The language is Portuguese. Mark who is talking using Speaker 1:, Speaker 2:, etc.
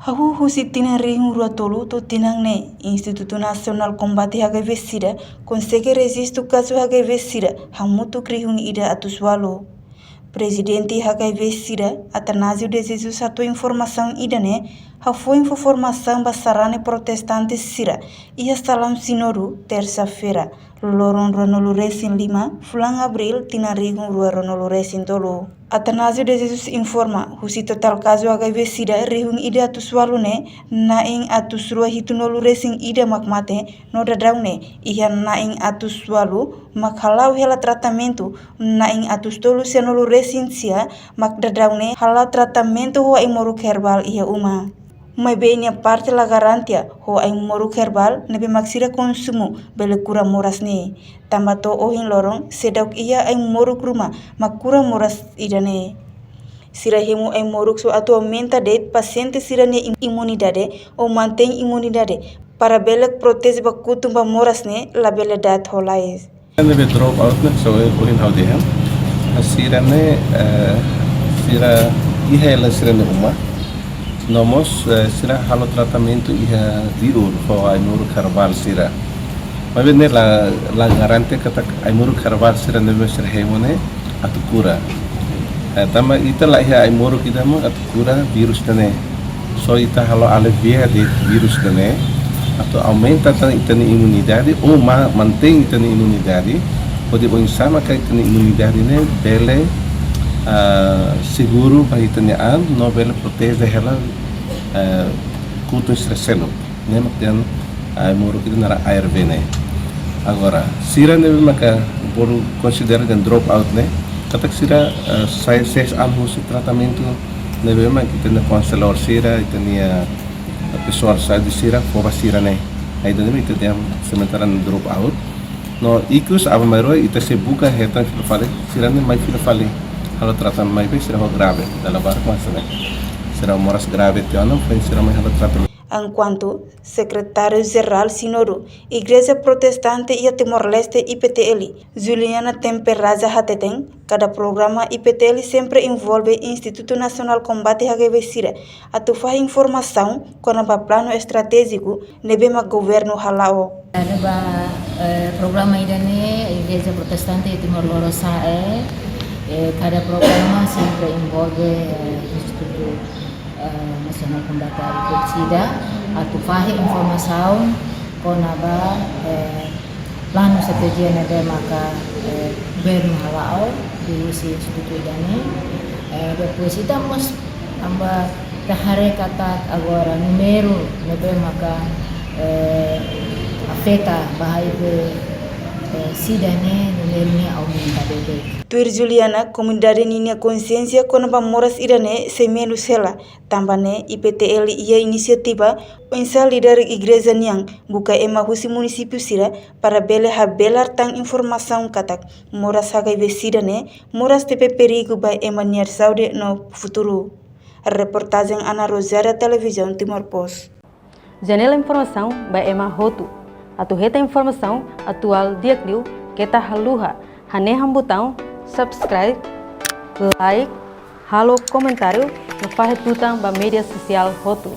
Speaker 1: Hahu husi tinang rihung rua tolu tu tinang ne Instituto Nasional Combate HIV/SIDA consegue resistir o caso HIV/SIDA hamutu rihung ida atuswalo. Presidente HIV/SIDA Atanásio de Jesus atua informação ida ne foi informação basarane protestantes SIDA e salam sinoru terça-feira loron ronolo resin 5 fulang abril tinang rihung rua ronolo resin tolu. Atanásio de Jesus informa husi total caso HIV/SIDA rihung ida atuswalu ne naing atus rua hitunolu resin ida makmate no dadau ne ihan naing atuswalu makhalau hela tratamento naing atus tolu senolu resin sia mak dadau ne halau tratamento ho ai moruk herbal ia uma. Mai benia parte la garantia ho ai moruk herbal nebe maksira konsumo bele kura moras ne. Tambato ohin lorong sedok ia ai moruk rumah makura moras idane. Sira hemu ai moruk so atu aumenta de paciente sira ne imunidade ou mantém imunidade para belek protege bakutum ba moras ne la bele dat holais.
Speaker 2: Nebe drop out ne so ohin hau dehan. Sira ne sira ihela sira ne uma. Nomos sira halo tratamento ia diur ho ai moruk herbal sira. Mas ne la garante kata ai moruk herbal sira nebe sira hemone atu cura. Tama ita lah ia ai moruk ida mo atu cura virus dane. So ita halo alivia de virus dane atau aumenta tan ita ni imunidade ou mantém ita ni imunidade. Pode o insama kai ita ni imunidade ne bele seguro para ita ni an no bele protege ela culto estresselo. Ne maktian ai moruk ida nara ARV ne. Agora, sira ne maka por considera dan drop out ne. Katak sira saya 6 anos de tratamento nebe mak kita na counselor sira ita ni pessoal sai de sira fora sira ne. Aí dane ita dia sementara drop out. No ikus aba mairo ita se buka hetan filofale sira ne mai filofale. Halo tratamento mai be sira ho grave dalam bar masa ne. Sira moras grave tiano foi sira mai halo tratamento.
Speaker 1: Enquanto secretário-geral Sinoru, Igreja Protestante e Timor-Leste IPTL, Juliana Temperaza Hateten, cada programa IPTL sempre envolve Instituto Nacional Combate HIV/SIDA, atufar informação com o plano estratégico nebema governo halao.
Speaker 3: Neba programa idane Igreja Protestante e Timor-Leste, cada programa sempre envolve Instituto Nasional Combate HIV/SIDA atau faham informasi konaba plano strategi nebe maka governo halao di si instituto idane depois estamos amba tahare kata agora número nebe maka afeta bahaya SIDA ne número ne aumenta bebe.
Speaker 1: Tuir Juliana, comunidade ninia consciência quando moras irane semelu sela, tambane IPTL ia inisiativa pensa líder igreja niang buka ema husi município sira para bele habelar tang informação katak moras HIV/SIDA ne moras tepe perigo ba ema niar saude no futuro. Reportagem Ana Rosária, Televisão Timor Post.
Speaker 4: Janela informação ba ema hotu. Atu heta informação atual diakliu kita haluha haneham botão subscribe, like, halo comentário no faz tutang ba media social hotu.